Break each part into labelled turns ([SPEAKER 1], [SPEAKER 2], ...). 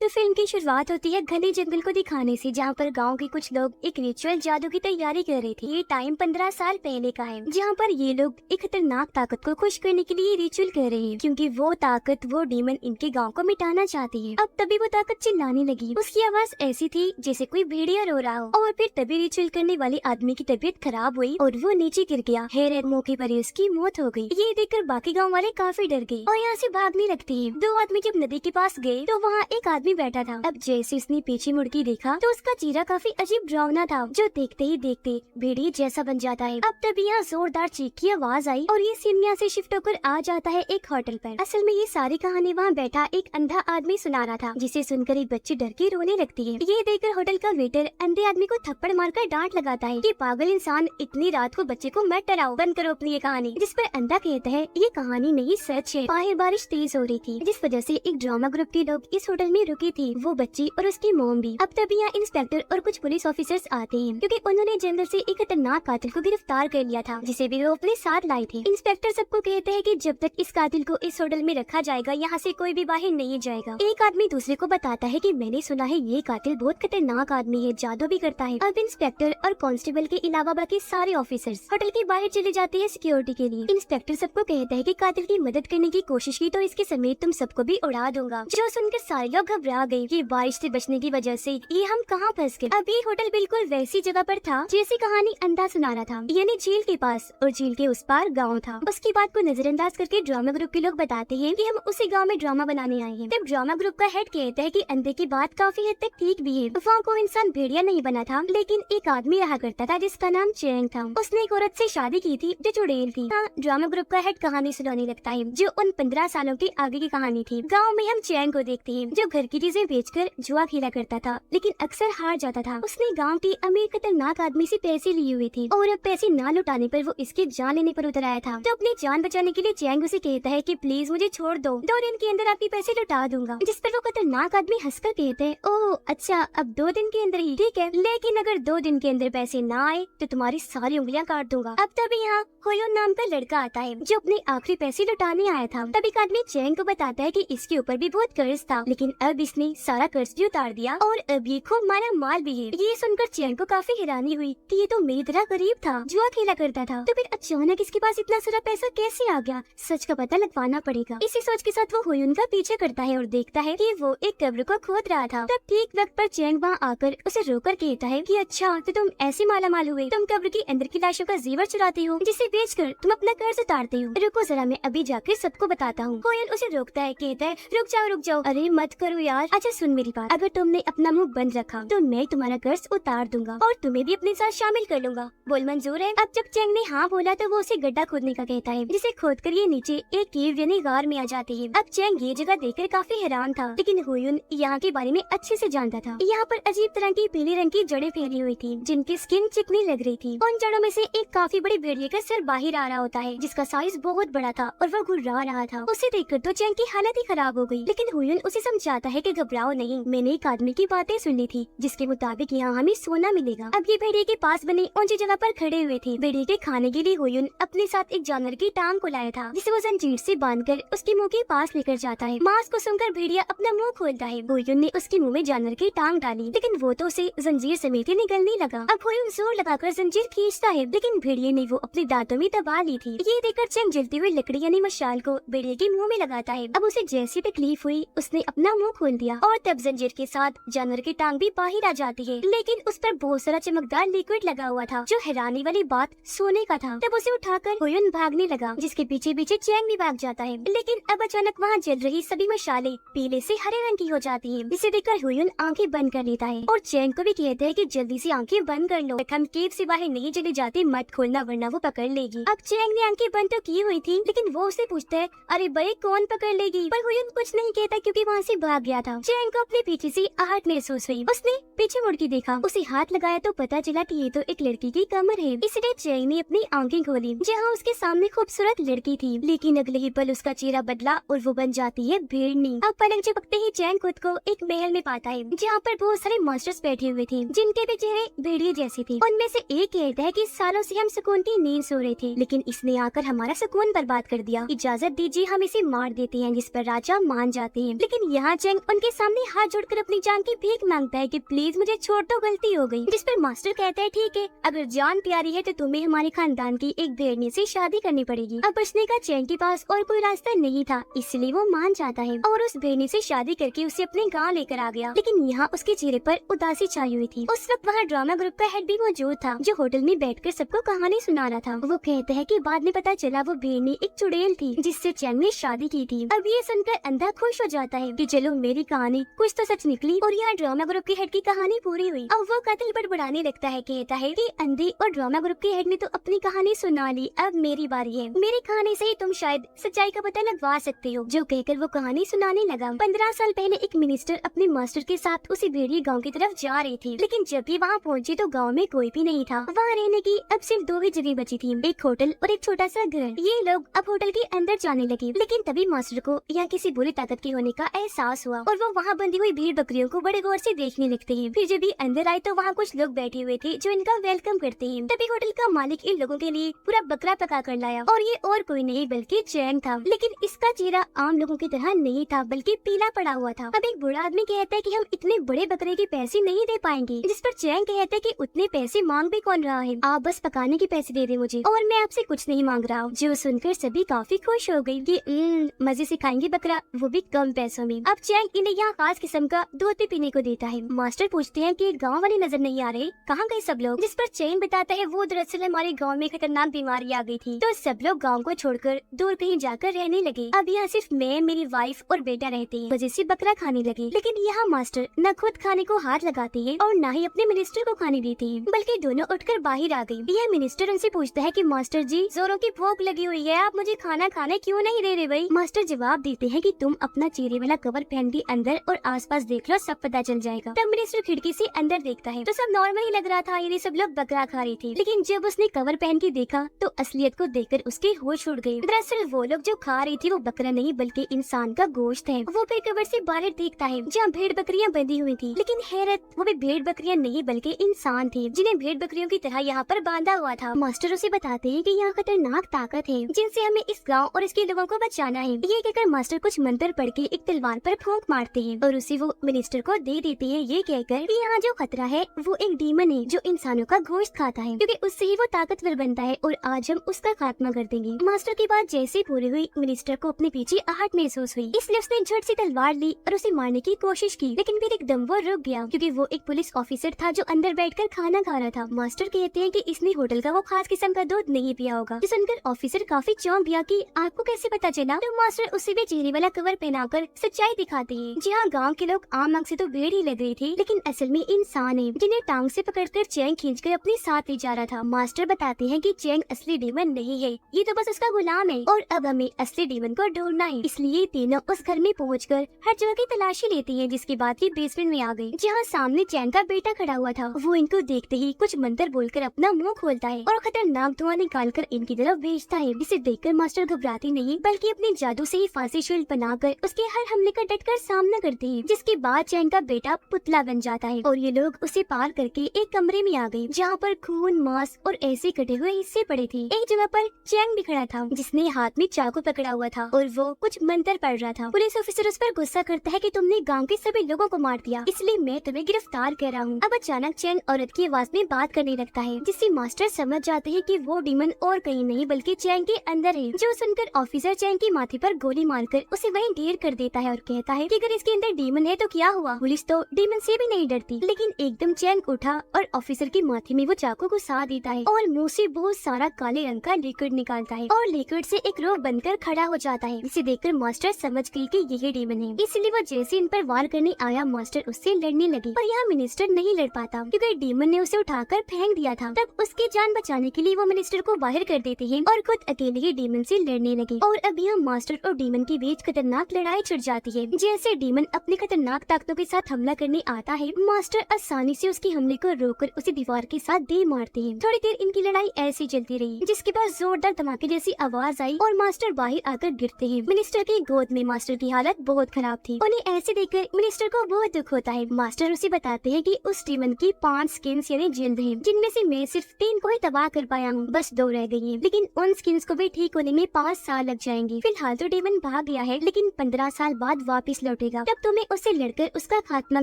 [SPEAKER 1] तो फिल्म की शुरुआत होती है घने जंगल को दिखाने से, जहाँ पर गांव के कुछ लोग एक रिचुअल जादू की तैयारी कर रहे थे। ये टाइम 15 साल पहले का है, जहाँ पर ये लोग एक खतरनाक ताकत को खुश करने के लिए रिचुअल कर रहे हैं, क्योंकि वो ताकत, वो डीमन इनके गांव को मिटाना चाहती है। अब तभी वो ताकत चिल्लाने लगी। उसकी आवाज ऐसी थी जैसे कोई भेड़िया रो रहा हो। और फिर तभी रिचुअल करने वाले आदमी की तबीयत खराब हुई और वो नीचे गिर गया। हेर मौके पर ही उसकी मौत हो गई। ये देखकर बाकी गाँव वाले काफी डर गए और यहाँ से भागने लगते हैं। दो आदमी जब नदी के पास गए तो वहाँ एक आदमी बैठा था। अब जैसे उसने पीछे मुड़ के देखा तो उसका चेहरा काफी अजीब डरावना था, जो देखते ही देखते भेड़िए जैसा बन जाता है। अब तभी यहाँ जोरदार चीख की आवाज आई और ये सीन यहाँ से शिफ्ट होकर आ जाता है एक होटल पर। असल में ये सारी कहानी वहाँ बैठा एक अंधा आदमी सुना रहा था, जिसे सुनकर एक बच्ची डर के रोने लगती है। ये देखकर होटल का वेटर अंधे आदमी को थप्पड़ मारकर डांट लगाता है कि पागल इंसान, इतनी रात को बच्चे को मत डराओ, बंद करो अपनी ये कहानी। जिस पर अंधा कहता है ये कहानी नहीं सच है। बाहर बारिश तेज हो रही थी, जिस वजह से एक ड्रामा ग्रुप के लोग इस होटल में रुकी थी, वो बच्ची और उसकी मोम भी। अब तभी यहाँ इंस्पेक्टर और कुछ पुलिस ऑफिसर्स आते हैं, क्योंकि उन्होंने जंगल से एक खतरनाक कातिल को गिरफ्तार कर लिया था, जिसे भी वो अपने साथ लाए थे। इंस्पेक्टर सबको कहते हैं कि जब तक इस कातिल को इस होटल में रखा जाएगा, यहाँ से कोई भी बाहर नहीं जाएगा। एक आदमी दूसरे को बताता है कि मैंने सुना है ये कातिल बहुत खतरनाक आदमी है, जादू भी करता है। अब इंस्पेक्टर और कांस्टेबल के अलावा बाकी सारे ऑफिसर्स होटल के बाहर चले जाते हैं सिक्योरिटी के लिए। इंस्पेक्टर सबको कहता है कि कातिल की मदद करने की कोशिश की तो इसके समेत तुम सबको भी उड़ा दूंगा। जो सुनकर सारे लोग घबरा गए कि बारिश से बचने की वजह से ये हम कहाँ फंस गए। अब ये होटल बिल्कुल वैसी जगह पर था जैसी कहानी अंधा सुना रहा था, यानी झील के पास, और झील के उस पार गाँव था। उसकी बात को नजरअंदाज करके ड्रामा ग्रुप के लोग बताते हैं कि हम उसी गाँव में ड्रामा बनाने आए हैं। तब ड्रामा ग्रुप का हेड कहता है कि अंधे की बात काफी हद तक ठीक भी है। वहाँ को इंसान भेड़िया नहीं बना था, लेकिन एक आदमी रहा करता था जिसका नाम चैंग था। उसने एक औरत से शादी की थी जो चुड़ैल थी। हाँ, ड्रामा ग्रुप का हेड कहानी सुनाने लगता है, जो उन 15 सालों के आगे की कहानी थी। गाँव में हम चैंग को देखते हैं, जो घर की चीजें बेचकर जुआ खेला करता था, लेकिन अक्सर हार जाता था। उसने गाँव के अमीर खतरनाक आदमी से पैसे लिए हुए थे और अब पैसे न लौटाने पर वो इसकी जान लेने पर उतर आया था। तो अपनी जान बचाने के लिए चैंग उसे कहता है कि प्लीज मुझे छोड़ दो, 2 दिन के अंदर आपके पैसे लौटा दूंगा। जिस पर वो खतरनाक आदमी हंसकर कहते हैं, ओह अच्छा, अब 2 दिन के अंदर ही ठीक है, लेकिन अगर 2 दिन के अंदर पैसे न आए तो तुम्हारी सारी उंगलियां काट दूंगा। अब तभी यहाँ होयोन नाम का लड़का आता है, जो अपने आखिरी पैसे लौटाने आया था। तभी एक आदमी चैंग को बताता है कि इसके ऊपर भी बहुत कर्ज था, लेकिन अब इसने सारा कर्ज भी उतार दिया और अब ये खूब मारा माल भी है। ये सुनकर चैंग को काफी हैरानी हुई कि ये तो मेरी तरह गरीब था, जुआ खेला करता था, तो फिर अचानक इसके पास इतना सारा पैसा कैसे आ गया? सच का पता लगवाना पड़ेगा। इसी सोच के साथ वो होयुन का पीछे करता है और देखता है कि वो एक कब्र को खोद रहा था। तब ठीक वक्त पर चैंग वहाँ आकर उसे रोकर कहता है कि अच्छा, तो तुम ऐसे माला माल हुए, तुम कब्र के अंदर की लाशों का जेवर चुराते हो, जिसे बेचकर तुम अपना कर्ज उतारते हो। रुको जरा, मैं अभी जाकर सबको बताता हूँ। होयुन उसे रोकता है, कहता है रुक जाओ। अरे मत करो यार। अच्छा सुन मेरी बात, अगर तुमने अपना मुंह बंद रखा तो मैं तुम्हारा कर्ज उतार दूंगा और तुम्हें भी अपने साथ शामिल कर लूंगा। बोल मंजूर है? अब जब चैंग ने हाँ बोला तो वो उसे गड्ढा खोदने का कहता है, जिसे खोद कर ये नीचे एक केव यानी गार में आ जाते हैं। अब चैंग ये जगह देखकर काफी हैरान था, लेकिन होयुन यहाँ के बारे में अच्छे से जानता था। यहाँ पर अजीब तरह की पीले रंग की जड़ें फैली हुई थी, जिनकी स्किन चिकनी लग रही थी। उन जड़ों में से एक काफी बड़ी भेड़िए का सर बाहर आ रहा होता है, जिसका साइज बहुत बड़ा था और वह घुर्रा रहा था। उसे देखकर तो चैंग की हालत ही खराब हो गई, लेकिन होयुन उसे समझाता है कि घबराओ नहीं, मैंने एक आदमी की बातें सुनी थी जिसके मुताबिक यहाँ हमें सोना मिलेगा। अब ये भेड़िए के पास बने ऊंची जगह पर खड़े हुए थे। भेड़िए के खाने के लिए होयुन अपने साथ एक जानवर की टांग को लाया था, जिसे वो जंजीर से बांधकर उसके मुंह के पास लेकर जाता है। मांस को सुनकर भेड़िया अपना मुंह खोलता है। होयुन ने उसके मुंह में जानवर की टांग डाली, लेकिन वो तो उसे जंजीर समेत ही निगलने लगा। अब होयुन जोर लगाकर जंजीर खींचता है, लेकिन भेड़िए ने वो अपने दांतों में दबा ली थी। ये देखकर चैंग जलती हुई लकड़ी यानी मशाल को भेड़िए के मुंह में लगाता है। अब उसे जैसी तकलीफ हुई, उसने अपना मुंह खोल दिया और तब जंजीर के साथ जानवर की टांग भी बाहर आ जाती है, लेकिन उस पर बहुत सारा चमकदार लिक्विड लगा हुआ था, जो हैरानी वाली बात सोने का था। तब उसे उठाकर होयुन भागने लगा, जिसके पीछे पीछे चैंग भी भाग जाता है। लेकिन अब अचानक वहाँ जल रही सभी मशाले पीले से हरे रंग की हो जाती है, जिसे देखकर होयुन आंखें बंद कर लेता है और चैंग को भी कहता है कि जल्दी से आंखें बंद कर लो, हम केव से बाहर नहीं चले जाते, मत खोलना वरना वो पकड़ लेगी। अब चैंग ने आंखें बंद तो की हुई थी, लेकिन वो उसे पूछता है, अरे भाई कौन पकड़ लेगी? पर होयुन कुछ नहीं कहता, क्योंकि वहाँ से भाग गया था। चैंग को अपने पीछे से आहट महसूस हुई। उसने पीछे मुड़ के देखा, उसे हाथ लगाया तो पता चला कि ये तो एक लड़की की कमर है। इसलिए चैंग ने अपनी आंखें खोली, जहाँ उसके सामने खूबसूरत लड़की थी, लेकिन अगले ही पल उसका चेहरा बदला और वो बन जाती है भेड़नी। अब पलक झपकते ही चैंग खुद को एक महल में पाता है, जहाँ पर बहुत सारे मॉन्स्टर्स बैठे हुए थे, जिनके भी चेहरे भेड़िए जैसे थे। उनमें से एक कहता है कि सालों से हम सुकून की नींद सो रहे थे, लेकिन इसने आकर हमारा सुकून बर्बाद कर दिया, इजाजत दीजिए हम इसे मार देते हैं। जिस पर राजा मान जाते हैं, लेकिन यहाँ चैंग उनके सामने हाथ जोड़कर अपनी जान की भीख मांगता है कि प्लीज मुझे छोड़ दो, गलती हो गई। जिस पर मास्टर कहता है ठीक है, अगर जान प्यारी है तो तुम्हें हमारे खानदान की एक भेड़नी से शादी करनी पड़ेगी। अब बचने का चैन के पास और कोई रास्ता नहीं था, इसलिए वो मान जाता है और उस भेड़नी से शादी करके उसे अपने गाँव लेकर आ गया। लेकिन यहाँ उसके चेहरे पर उदासी छाई हुई थी। उस वक्त वहाँ ड्रामा ग्रुप का हेड भी मौजूद था, जो होटल में बैठकर सबको कहानी सुना रहा था। वो कहता है कि बाद में पता चला वो भेड़नी एक चुड़ैल थी जिससे चैंग ने शादी की थी। अब ये सुनकर अंधा खुश हो जाता है कि चलो मेरी कहानी कुछ तो सच निकली और यहाँ ड्रामा ग्रुप के हेड की कहानी पूरी हुई। अब वो कत्ल बड़बड़ाने लगता है, कहता है कि अंधे और ड्रामा ग्रुप के हेड ने तो अपनी कहानी सुना ली, अब मेरी बारी है। मेरी कहानी से ही तुम शायद सच्चाई का पता लगवा सकते हो। जो कहकर वो कहानी सुनाने लगा। 15 साल पहले एक मिनिस्टर अपने मास्टर के साथ उसी भेड़िए गाँव की तरफ जा रही थी, लेकिन जब भी वहाँ पहुँची तो गाँव में कोई भी नहीं था। वहाँ रहने की अब सिर्फ 2 ही जगह बची थी, एक होटल और एक छोटा सा घर। ये लोग अब होटल के अंदर जाने लगे, लेकिन तभी मास्टर को यहाँ किसी बुरी ताकत के होने का एहसास हुआ और वो वहाँ बंधी हुई भीड़ बकरियों को बड़े गौर से देखने लगते हैं। फिर जब ये अंदर आए तो वहाँ कुछ लोग बैठे हुए थे जो इनका वेलकम करते हैं। तभी होटल का मालिक इन लोगों के लिए पूरा बकरा पका कर लाया और ये और कोई नहीं बल्कि चैंग था। लेकिन इसका चेहरा आम लोगों की तरह नहीं था, बल्कि पीला पड़ा हुआ था। अब एक बूढ़ा आदमी कहता है कि हम इतने बड़े बकरे के पैसे नहीं दे पाएंगे, जिस पर चैंग कहता है कि उतने पैसे मांग भी कौन रहा है, आप बस पकाने के पैसे दे दे मुझे और मैं आपसे कुछ नहीं मांग रहा हूँ। जो सुनकर सभी काफी खुश हो गयी कि मजे से खाएंगे बकरा, वो भी कम पैसों में। अब चैंग इन्हें यहाँ खास किस्म का दूध भी पीने को देता है। मास्टर पूछते हैं कि गाँव वाले नजर नहीं आ रहे, कहाँ गए सब लोग? जिस पर चैंग बताता है वो दरअसल हमारे गाँव में खतरनाक बीमारी आ गई थी, तो सब लोग गाँव को छोड़कर दूर कहीं जाकर रहने लगे। अब यहाँ सिर्फ मैं, मेरी वाइफ और बेटा रहते हैं, वजह से बकरा खाने लगे। लेकिन यहाँ मास्टर न खुद खाने को हाथ लगाते हैं और न ही अपने मिनिस्टर को खाने देते हैं, बल्कि दोनों उठकर बाहर आ गई। यह मिनिस्टर उनसे पूछता है कि मास्टर जी, जोरों की भूख लगी हुई है, आप मुझे खाना खाने क्यों नहीं दे रहे भाई? मास्टर जवाब देते हैं कि तुम अपना चेहरे वाला कवर पहन के अंदर और आसपास देख लो, सब पता चल जाएगा। तब मिनिस्टर खिड़की से अंदर देखता है तो सब नॉर्मल ही लग रहा था, ये सब लोग बकरा खा रही थी। लेकिन जब उसने कवर पहन के देखा तो असलियत को देखकर उसके होश उड़ गए। दरअसल वो लोग जो खा रही थी वो बकरा नहीं बल्कि इंसान का गोश्त है। वो फिर कवर से बाहर देखता है जहाँ भेड़ बकरियाँ बंधी हुई थी, लेकिन हैरत, वो भी भेड़ बकरियाँ नहीं बल्कि इंसान थे जिन्हें भेड़ बकरियों की तरह यहाँ पर बांधा हुआ था। मास्टर उसे बताते हैं कि यहाँ खतरनाक ताकत है जिनसे हमें इस गाँव और इसके लोगों को बचाना है। ये कहकर मास्टर कुछ मंत्र पढ़ के एक तलवार पर फूंक मारते हैं और उसे वो मिनिस्टर को दे देते हैं, ये कहकर कि यहाँ जो खतरा है वो एक डीमन है जो इंसानों का गोश्त खाता है, क्योंकि उससे ही वो ताकतवर बनता है और आज हम उसका खात्मा कर देंगे। मास्टर की बात जैसे पूरी हुई, मिनिस्टर को अपने पीछे आहट महसूस हुई, इसलिए उसने झट से तलवार ली और उसे मारने की कोशिश की, लेकिन फिर एकदम वो रुक गया क्योंकि वो एक पुलिस ऑफिसर था जो अंदर बैठकर खाना खा रहा था। मास्टर कहते हैं कि इसने होटल का वो खास किस्म का दूध नहीं पिया होगा। जो सुनकर ऑफिसर काफी चौंक गया कि आपको कैसे पता चला? तो मास्टर उसे भी चेहरे वाला कवर पहनाकर सच्चाई दिखाते हैं। जी हाँ, गाँव के लोग आम आंख से तो भेड़ ही लग रही थी, लेकिन असल में इंसान है जिन्हें टांग से पकड़कर चैंग खींचकर अपने साथ ले जा रहा था। मास्टर बताते हैं कि चैंग असली डीमन नहीं है, ये तो बस उसका गुलाम है और अब हमें असली डीमन को ढूंढना है। इसलिए तीनों उस घर में पहुंचकर हर जगह की तलाशी लेती हैं, जिसके बाद ये बेसमेंट में आ गई जहाँ सामने चैंग का बेटा खड़ा हुआ था। वो इनको देखते ही कुछ मंत्र बोलकर अपना मुंह खोलता है और खतरनाक धुआं निकालकर इनकी तरफ भेजता है। इसे देखकर मास्टर घबराते नहीं बल्कि अपने जादू से ही फांसी शील्ड बनाकर उसके हर हमले का डटकर सामना करते हैं, जिसके बाद चैंग का बेटा पुतला बन जाता है और ये लोग उसे पार करके एक कमरे में आ गए जहाँ पर खून, मांस और ऐसे कटे हुए हिस्से पड़े थे। एक जगह पर चैंग भी खड़ा था जिसने हाथ में चाकू पकड़ा हुआ था और वो कुछ मंत्र पढ़ रहा था। पुलिस ऑफिसर उस पर गुस्सा करता है कि तुमने गांव के सभी लोगों को मार दिया, इसलिए मैं तुम्हें गिरफ्तार कर रहा हूँ। अब अचानक चैंग औरत की आवाज में बात करने लगता है, जिससे मास्टर समझ जाते हैं कि वो डीमन और कहीं नहीं बल्कि चैंग के अंदर है। जो सुनकर ऑफिसर चैंग के माथे पर गोली मारकर उसे वहीं ढेर कर देता है और कहता है कि अगर इसके अंदर डीमन है तो क्या हुआ? पुलिस तो डीमन से भी नहीं डरती। लेकिन एकदम चैंग उठा और ऑफिसर के माथे में वो चाकू घुसा देता है और मुंह से बहुत सारा काले रंग का लिक्विड निकालता है और लिक्विड से एक रोग बनकर खड़ा हो जाता है। इसे देखकर मास्टर समझ गई कि यही डीमन है, इसलिए वो जैसे इन पर वार करने आया मास्टर उससे लड़ने लगे, पर यहाँ मिनिस्टर नहीं लड़ पाता क्योंकि डीमन ने उसे उठाकर फेंक दिया था। तब उसकी जान बचाने के लिए वो मिनिस्टर को बाहर कर देते हैं और खुद अकेले ही डीमन से लड़ने लगे और अब यहाँ मास्टर और डीमन के बीच खतरनाक लड़ाई छिड़ जाती है। जैसे डीमन अपनी खतरनाक ताकतों के साथ हमला करने आता है, मास्टर आसानी से उसके हमले को रोककर उसे दीवार के साथ दे मारते हैं। थोड़ी देर इनकी लड़ाई ऐसी चलती रही, जिसके बाद जोरदार धमाके जैसी आवाज आई और मास्टर बाहर आकर गिरते हैं। मिनिस्टर की गोद में मास्टर की हालत बहुत खराब थी। उन्हें ऐसे देखकर मिनिस्टर को बहुत दुख होता है। मास्टर उसे बताते हैं कि उस डीमन की 5 स्किन्स यानी जिल्द हैं, जिनमें से मैं सिर्फ 3 को ही तबाह कर पाया हूँ, बस 2 रह गई हैं। लेकिन उन स्किन्स को भी ठीक होने में 5 साल लग जाएंगे। फिलहाल तो डीमन भाग गया है, लेकिन 15 साल बाद वापस लौटेगा। देगा, तब तुम्हें उससे लड़कर उसका खात्मा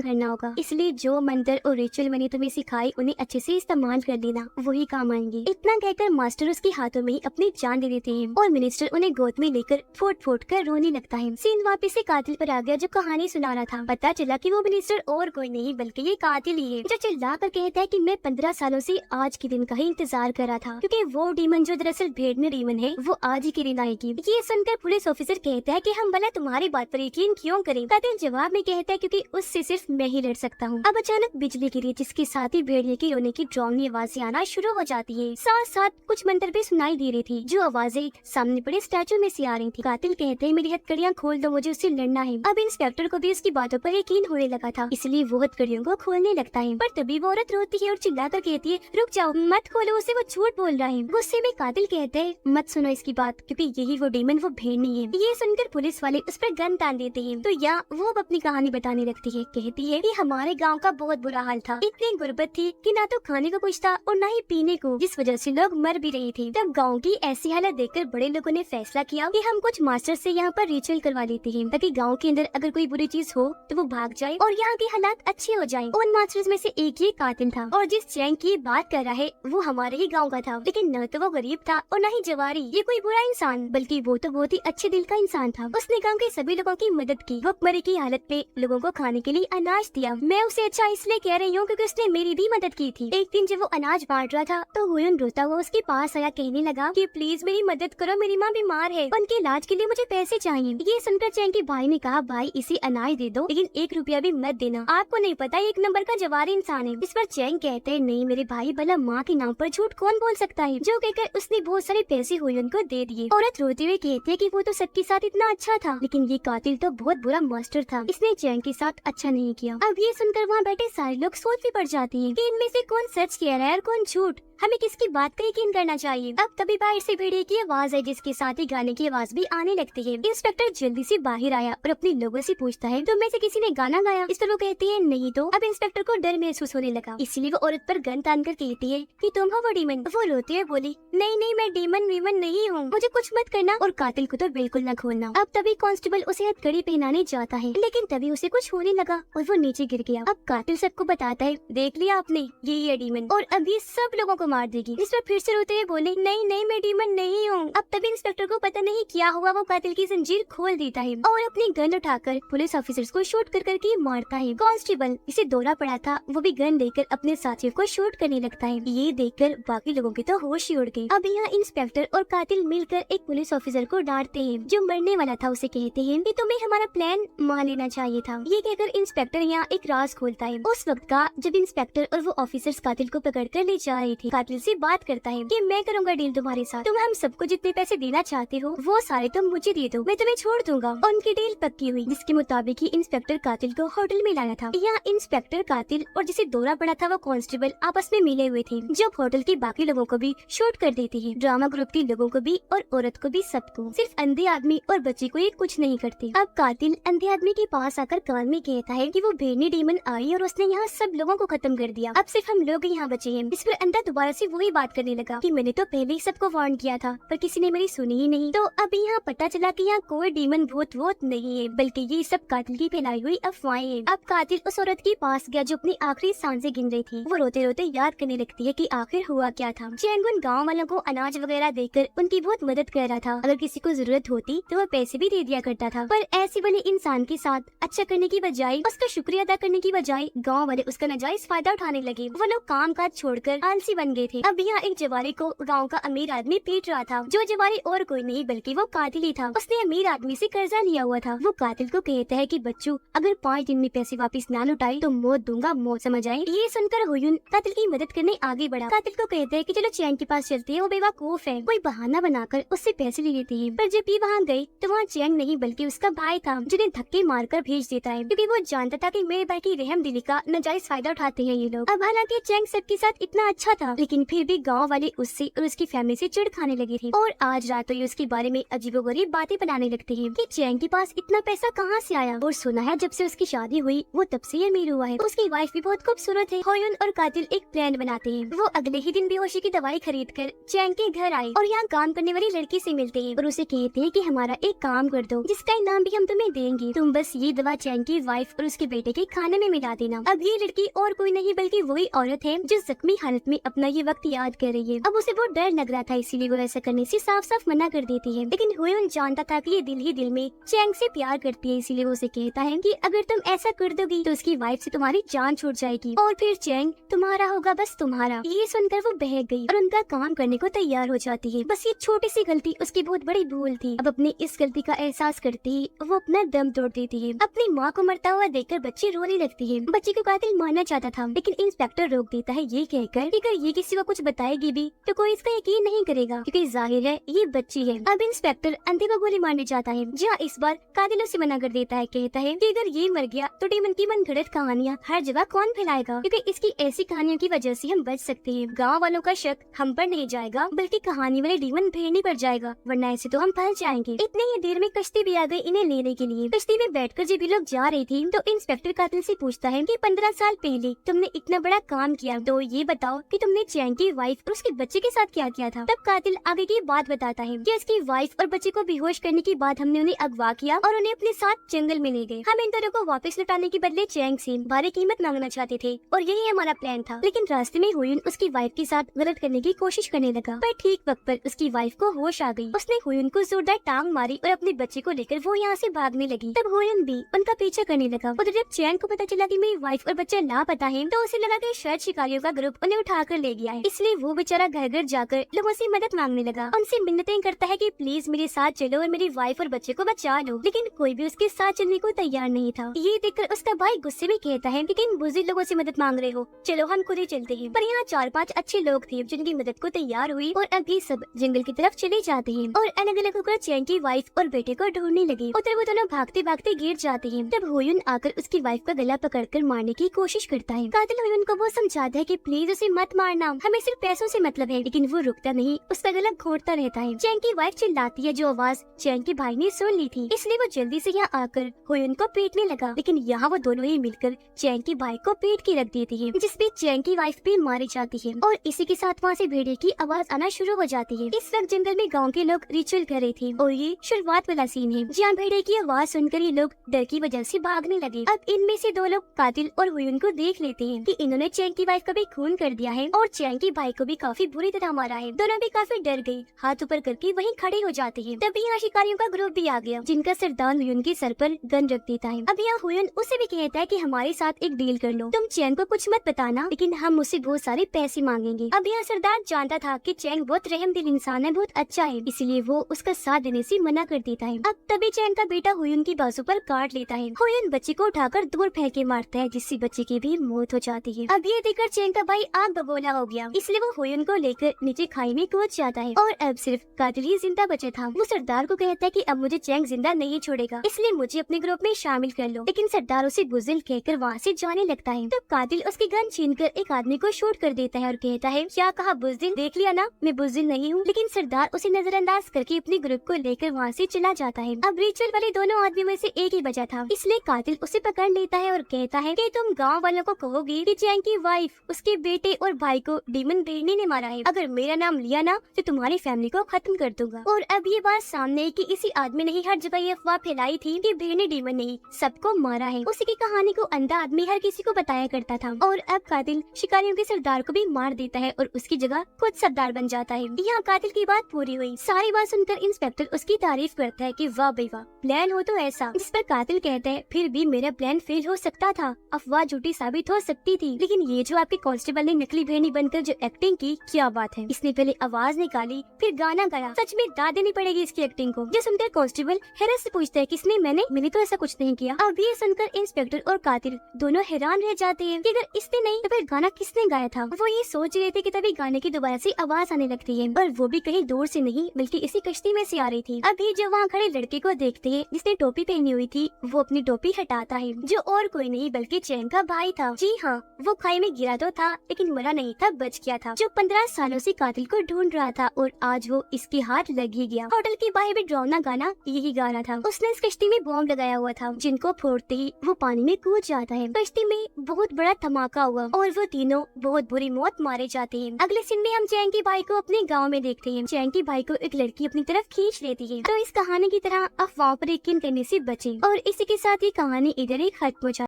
[SPEAKER 1] करना होगा। इसलिए जो मंत्र और रिचुअल मैंने तुम्हें सिखाई उन्हें अच्छे से इस्तेमाल कर लेना, वही काम आएंगे। इतना कहकर मास्टर उसके हाथों में ही अपनी जान दे देते हैं और मिनिस्टर उन्हें गोद में लेकर फुट फुट कर रोने लगता है। सीन वापस से कातिल पर आ गया जो कहानी सुना रहा था। पता चला कि वो मिनिस्टर और कोई नहीं बल्कि ये कातिल ही है, जो चिल्ला कर कहता है कि मैं 15 सालों से आज के दिन का ही इंतजार कर रहा था, क्योंकि वो डीमन जो दरअसल भेड़ने डीमन है वो आज ही के दिन आएगी। ये सुनकर पुलिस ऑफिसर कहता है कि हम भला तुम्हारी बात पर यकीन क्यों करें। कातिल जवाब में कहता है क्योंकि उससे सिर्फ मैं ही लड़ सकता हूँ। अब अचानक बिजली गिरी, जिसके साथ ही भेड़िए की रोने की डरावनी आवाजें आना शुरू हो जाती है। साथ साथ कुछ मंत्र भी सुनाई दे रही थी, जो आवाजें सामने पड़े स्टैचू में से आ रही थी। कातिल कहते हैं मेरी हथकड़ियाँ खोल दो, मुझे उससे लड़ना है। अब इंस्पेक्टर को भी उसकी बातों पर यकीन होने लगा था, इसलिए वो हथकड़ियों को खोलने लगता है। पर तभी वो औरत रोती है और चिल्लाकर कहती है रुक जाओ, मत खोलो उसे, वो झूठ बोल रहा है। गुस्से में कातिल कहते हैं मत सुनो इसकी बात, क्योंकि यही वो डीमन वो भेड़नी है। ये सुनकर पुलिस वाले उस पर गन तान देते हैं। तो यहाँ वो अब अपनी कहानी बताने लगती है। कहती है कि हमारे गांव का बहुत बुरा हाल था, इतनी गुर्बत थी कि ना तो खाने को कुछ था और ना ही पीने को, जिस वजह से लोग मर भी रहे थे। तब गांव की ऐसी हालत देखकर बड़े लोगों ने फैसला किया कि हम कुछ मास्टर से यहाँ पर रिचुअल करवा लेते हैं, ताकि गांव के अंदर अगर कोई बुरी चीज हो तो वो भाग जाए और यहाँ के हालात अच्छे हो जाएं। उन मास्टर्स में से एक ये कातिल था, और जिस चैंग की बात कर रहा है वो हमारे ही गाँव का था। लेकिन न तो वो गरीब था और न ही जवारी, ये कोई बुरा इंसान, बल्कि वो तो बहुत ही अच्छे दिल का इंसान था। उसने गाँव के सभी लोगों की मदद की, भूखमरी की हालत में लोगों को खाने के लिए अनाज दिया। मैं उसे अच्छा इसलिए कह रही हूँ क्योंकि उसने मेरी भी मदद की थी। एक दिन जब वो अनाज बांट रहा था तो हुयुन रोता हुआ उसके पास आया, कहने लगा कि प्लीज मेरी मदद करो, मेरी माँ बीमार है, उनके इलाज के लिए मुझे पैसे चाहिए। ये सुनकर चैंग के भाई ने कहा भाई इसे अनाज दे दो, लेकिन 1 रुपया भी मत देना, आपको नहीं पता एक नंबर का जवारी इंसान है। इस पर चैंग कहते हैं नहीं मेरे भाई, भला माँ के नाम पर झूठ कौन बोल सकता है। जो कहकर उसने बहुत सारे पैसे हुयुन को दे दिए। औरत रोते हुए कहती है कि वो तो सबके साथ इतना अच्छा था, लेकिन ये कातिल तो बहुत बुरा मास्टर था, इसने चैंग के साथ अच्छा नहीं किया। अब ये सुनकर वहाँ बैठे सारे लोग सोच में पड़ जाते हैं कि इनमें से कौन सच कह रहा है और कौन झूठ, हमें किसकी बात का यकीन करना चाहिए। अब तभी बाहर से भेड़िए की आवाज है, जिसके साथ ही गाने की आवाज भी आने लगती है। इंस्पेक्टर जल्दी से बाहर आया और अपने लोगों से पूछता है तुम में से किसी ने गाना गाया। इस तरह कहते हैं नहीं तो। अब इंस्पेक्टर को डर महसूस होने लगा, इसलिए वो औरत पर गन तान कर कहती है कि तुम हो वो डीमन। वो रोते हुए बोली नहीं नहीं मैं डीमन वीमन नहीं हूँ, मुझे कुछ मत करना और कातिल को तो बिल्कुल न खोलना। अब तभी कांस्टेबल उसे हथकड़ी पहनाने जाता है, लेकिन तभी उसे कुछ होने लगा और वो नीचे गिर गया। अब कातिल सबको बताता है देख लिया आपने, यही है डीमन और अभी सब लोगों को मार देगी। इस पर फिर से रोते हुए बोले नहीं नहीं मैं डीमन नहीं हूँ। अब तभी इंस्पेक्टर को पता नहीं क्या हुआ, वो कातिल की जंजीर खोल देता है और अपनी गन उठाकर पुलिस ऑफिसर्स को शूट कर करके मारता है। कांस्टेबल इसे दौरा पड़ा था, वो भी गन लेकर अपने साथियों को शूट करने लगता है। ये देखकर बाकी लोगों के तो होश ही उड़ गए। अब यहाँ इंस्पेक्टर और कातिल मिलकर एक पुलिस ऑफिसर को डांटते हैं जो मरने वाला था। उसे कहते हैं कि तुम्हें हमारा प्लान मान लेना चाहिए था। ये कहकर इंस्पेक्टर यहाँ एक राज खोलता है, उस वक्त का जब इंस्पेक्टर और वो ऑफिसर्स कातिल को पकड़ कर ले जा रहे थे। कातिल से बात करता है कि मैं करूंगा डील तुम्हारे साथ, तुम हम सबको जितने पैसे देना चाहते हो वो सारे तुम मुझे दे दो, मैं तुम्हें छोड़ दूंगा। और उनकी डील पक्की हुई, जिसके मुताबिक ही इंस्पेक्टर कातिल को होटल में लाया था। यहाँ इंस्पेक्टर कातिल और जिसे दौरा पड़ा था वो कांस्टेबल आपस में मिले हुए थे, जो होटल के बाकी लोगों को भी शूट कर देते हैं, ड्रामा ग्रुप के लोगों को भी और औरत को भी, सबको। सिर्फ अंधे आदमी और बच्चे को ये कुछ नहीं करते। अब कातिल अंधे आदमी के पास आकर कान में कहता है कि वो भेड़नी डीमन आई और उसने यहाँ सब लोगों को खत्म कर दिया, अब सिर्फ हम लोग यहाँ बचे हैं। इस पर अंधा दोबारा से वही बात करने लगा कि मैंने तो पहले ही सबको वार्न किया था पर किसी ने मेरी सुनी ही नहीं। तो अब यहाँ पता चला कि यहाँ कोई डीमन भूत वोत नहीं है, बल्कि ये सब कातिल की फैलाई हुई अफवाहें हैं। अब कातिल उस औरत के पास गया जो अपनी आखिरी सांसें गिन रही थी। वो रोते रोते याद करने लगती है कि आखिर हुआ क्या था। चैंगुन गाँव वालों को अनाज वगैरह देकर उनकी बहुत मदद कर रहा था, अगर किसी को जरूरत होती तो वो पैसे भी दे दिया करता था। पर ऐसे बने इंसान के साथ अच्छा करने की बजाय, उसका शुक्रिया अदा करने की बजाय गाँव वाले उसका नाजायज फायदा उठाने लगे। वो लोग काम काज छोड़कर आलसी बन गए थे। अब यहाँ एक जवारी को गाँव का अमीर आदमी पीट रहा था, जो जवारी और कोई नहीं बल्कि वो कातिल ही था। उसने अमीर आदमी से कर्जा लिया हुआ था। वो कातिल को कहता है कि बच्चों अगर 5 दिन में पैसे वापस ना लौटाए तो मौत दूंगा, मौत समझ आए। ये सुनकर हुयुन कातिल की मदद करने आगे बढ़ा। कातिल को कहते हैं कि चलो चैंग के पास चलते हैं, वो बेवकूफ है। कोई बहाना बनाकर उससे पैसे ले लेते हैं। पर जब ये वहाँ गए तो वहाँ चैंग नहीं बल्कि उसका भाई था, जिन्हें धक्के मारकर भेज देता है, क्योंकि वो जानता था कि मेरे भाई की रहम दिली का नाजायज फायदा उठाते हैं ये लोग। अब हालांकि चैंग सबके साथ इतना अच्छा था, लेकिन फिर भी गाँव वाले उससे और उसकी फैमिली से चिढ़ खाने लगे थे और आज रात तो ये उसके बारे में अजीबोगरीब बातें बनाने लगते हैं कि चैंग के पास इतना पैसा कहाँ से आया, और सुना है जब से उसकी शादी हुई वो तब से अमीर हुआ है। उसकी वाइफ भी बहुत खूबसूरत है। हुयुन और कातिल एक प्लान बनाते हैं। वो अगले ही दिन बेहोशी की दवाई खरीद कर चैंग के घर आए और यहाँ काम करने वाली लड़की से मिलते हैं और उसे कहते हैं कि हमारा एक काम कर दो जिसका इनाम भी हम तुम्हें देंगे। है, तुम बस ये दवा चैंग की वाइफ और उसके बेटे के खाने में मिला देना। अब ये लड़की और कोई नहीं बल्कि वही औरत है जो जख्मी हालत में अपना ये वक्त याद कर रही है। अब उसे बहुत डर लग रहा था, इसीलिए वो ऐसा करने से साफ साफ मना कर देती है। लेकिन हुयुन जानता था कि ये दिल ही दिल में चैंग से प्यार करती है, इसीलिए वो उसे कहता है कि अगर तुम ऐसा कर दोगी तो उसकी वाइफ से तुम्हारी जान छूट जाएगी और फिर चैंग तुम्हारा होगा, बस तुम्हारा। ये सुनकर वो बहक गई और उनका काम करने को तैयार हो जाती है। बस ये छोटी सी गलती उसकी बहुत बड़ी भूल थी। अब अपनी इस गलती का एहसास करते ही वो अपना दम तोड़ देती है। अपनी माँ को मरता हुआ देखकर बच्ची रोने लगती है। बच्ची को कातिल मारना चाहता था, लेकिन इंस्पेक्टर रोक देता है ये कहकर कि अगर ये किसी को कुछ बताएगी भी तो कोई इसका यकीन नहीं करेगा, क्योंकि जाहिर है ये बच्ची है। अब इंस्पेक्टर अंधे को गोली मारने चाहता है, जहाँ इस बार कातिल उसे मना कर देता है। कहता है कि अगर ये मर गया तो डीमन की मनगढ़ंत कहानियाँ हर जगह कौन फैलाएगा, क्योंकि इसकी ऐसी कहानियों की वजह से हम बच सकते हैं। गाँव वालों का शक हम पर नहीं जाएगा, बल्कि कहानी वाले डीमन भेड़नी पर जाएगा, वरना ऐसे तो हम फंस जाएंगे। इतने ही देर में कश्ती भी आ गई इन्हें लेने के लिए। कश्ती में बैठकर जब ये लोग जा रही थी तो इंस्पेक्टर कातिल से पूछता है कि 15 साल पहले तुमने इतना बड़ा काम किया, तो ये बताओ कि तुमने चैंग की वाइफ और उसके बच्चे के साथ क्या किया था। तब कातिल आगे की बात बताता है कि उसकी वाइफ और बच्चे को बेहोश करने के बाद हमने उन्हें अगवा किया और उन्हें अपने साथ जंगल में ले गए। हम इन दोनों को वापस लौटाने के बदले चैंग से भारी कीमत मांगना चाहते थे और यही हमारा प्लान था। लेकिन रास्ते में हुयुन उसकी वाइफ के साथ गलत करने की कोशिश करने लगा, पर ठीक वक्त पर उसकी वाइफ को होश आ गई। उसने हुयुन को जोरदार टांग मारी और अपने बच्चे को लेकर वो यहाँ से भागने लगी। तब हुयुन भी उनका पीछा करने लगा। उधर जब चैंग को पता चला कि मेरी वाइफ और बच्चा लापता है तो उसे लगा कि शायद शिकारियों का ग्रुप उन्हें उठाकर ले गया है, इसलिए वो बेचारा घर घर जाकर लोगों से मदद मांगने लगा। उनसे मिन्नतें करता है कि प्लीज मेरे साथ चलो और मेरी वाइफ और बच्चे को बचा लो, लेकिन कोई भी उसके साथ चलने को तैयार नहीं था। ये देखकर उसका भाई गुस्से में कहता है कि किन बुजुर्ग लोगों से मदद मांग रहे हो, चलो हम खुद ही चलते हैं। पर यहाँ 4-5 अच्छे लोग थे जिनकी मदद को तैयार हुई और अभी सब जंगल की तरफ चले जाते हैं और अलग अलग होकर चैंग की वाइफ और बेटे को ढूंढने लगे। उधर वो दोनों भागते भागते गिर जाते हैं। तब हुयुन आकर उसकी वाइफ का गला पकड़कर मारने की कोशिश करता है। कातिल हुयुन को वो समझाता है कि प्लीज उसे मत मारना, हमें सिर्फ पैसों से मतलब है, लेकिन वो रुकता नहीं, उसका गला घोटता रहता है। चैंग की वाइफ चिल्लाती है, जो आवाज चैंग के भाई ने सुन ली थी, इसलिए वो जल्दी से यहाँ आकर हुयुन को पीटने लगा। लेकिन यहाँ वो दोनों ही मिलकर चैंग के भाई को पीट के रख देती है, जिसपे चैंग की वाइफ भी मारी जाती है और इसी के साथ वहाँ से भेड़िए की आवाज आना शुरू हो जाती है। इस वक्त जंगल में गाँव के लोग रिचुअल कर रहे थे और ये शुरुआत वाला सीन है जहाँ भेड़िए की आवाज सुनकर ये लोग डर की वजह से भागने लगे। अब इनमें से 2 लोग कातिल और हुयुन को देख लेते हैं कि इन्होंने चैंग की वाइफ का भी खून कर दिया है और चैंग के भाई को भी काफी बुरी तरह मारा है। दोनों भी काफी डर गए, हाथ ऊपर करके वहीं खड़े हो जाते हैं। तभी यहाँ शिकारियों का ग्रुप भी आ गया, जिनका सरदार हुयुन के सर पर गन रख देता है। अब यहाँ हुयुन उसे भी कहता है कि हमारे साथ एक डील कर लो, तुम चैंग को कुछ मत बताना, लेकिन हम उससे बहुत सारे पैसे मांगेंगे। अब यहाँ सरदार जानता था कि चैंग बहुत रहमदिल इंसान है, बहुत अच्छा है, इसलिए वो उसका साथ देने से मना कर देता है। अब तभी चैंग का बेटा हुयुन की बाजू पर काट लेता है। हुयुन बच्चे को उठाकर दूर फेंक के मारता है, जिससे बच्चे की भी मौत हो जाती है। अब ये देखकर चैंग का भाई आग बबूला हो गया, इसलिए वो हुयुन को लेकर नीचे खाई में कूद जाता है और अब सिर्फ कातिल ही जिंदा बचा था। वो सरदार को कहता है कि अब मुझे चैंग जिंदा नहीं छोड़ेगा, इसलिए मुझे अपने ग्रुप में शामिल कर लो। लेकिन सरदार उसे बुज़दिल कहकर वहाँ से जाने लगता है। तब कातिल उसकी गन छीनकर एक आदमी को शूट कर देता है और कहता है, क्या कहा बुज़दिल, देख लिया ना, मैं बुज़दिल नहीं हूँ। लेकिन सरदार उसे नजरअंदाज करके अपने ग्रुप को लेकर वहाँ से चला जाता है। अब रिचुअल वाले दोनों आदमियों में से एक ही बचा था, इसलिए कातिल उसे पकड़ लेता है और कहता है कि तुम गाँव वालों को कहोगे कि चैंग की वाइफ, उसके बेटे और भाई को डीमन भेड़नी ने मारा है। अगर मेरा नाम लिया ना तो तुम्हारी फैमिली को खत्म कर दूंगा। और अब ये बात सामने है कि इसी आदमी ने ही हर जगह ये अफवाह फैलाई थी कि भेड़नी डीमन नहीं सबको मारा है। उसी की कहानी को अंधा आदमी हर किसी को बताया करता था। और अब कातिल शिकारियों के सरदार को भी मार देता है और उसकी जगह खुद सरदार बन जाता है। यहाँ कातिल की बात पूरी हुई। सारी बात सुनकर इंस्पेक्टर उसकी तारीफ करता है कि वाह भाई वाह, प्लान हो तो ऐसा। जिस पर कातिल कहता है, फिर भी मेरा प्लान फेल हो सकता था, अफवाह झूठी साबित हो सकती थी, लेकिन ये जो आपके कांस्टेबल ने नकली भेड़नी बनकर जो एक्टिंग की, क्या बात है। इसने पहले आवाज निकाली, फिर गाना गाया, सच में दाद देनी पड़ेगी इसकी एक्टिंग को। जो सुनकर कांस्टेबल हैरत से पूछता है, किसने? मैंने तो ऐसा कुछ नहीं किया। अब ये सुनकर इंस्पेक्टर और कातिल दोनों हैरान रह जाते हैं कि अगर इसने नहीं तो फिर गाना किसने गाया था। वो ये सोच रहे थे कि तभी गाने की दोबारा से आवाज आने लगती है, और वो भी कहीं दूर से नहीं बल्कि इसी कश्ती में से आ रही थी। अभी जो वहाँ खड़े लड़के को देखते हैं जिसने टोपी पहनी हुई थी, वो अपनी टोपी हटाता है, जो और कोई नहीं बल्कि चैंग का भाई था। जी हाँ, वो खाई में गिरा तो था लेकिन मरा नहीं था, बच गया था, जो 15 सालों से कातिल को ढूंढ रहा था और आज वो इसके हाथ लग ही गया। होटल के बाहर भी डरावना गाना यही गाना था। उसने इस कश्ती में बॉम्ब लगाया हुआ था, जिनको फोड़ते ही वो पानी में कूद जाता है। कश्ती में बहुत बड़ा धमाका हुआ और वो तीनों बहुत बुरी मौत मारे जाते हैं। अगले सीन में हम चैंग के भाई को अपने गाँव में देखते हैं। चैंग के भाई को एक लड़की अपनी तरफ खींच लेती है। तो इस कहानी की तरह अफवाह पर यकीन करने से बचे। और इसी के साथ ये कहानी इधर ही खत्म हो जाती है।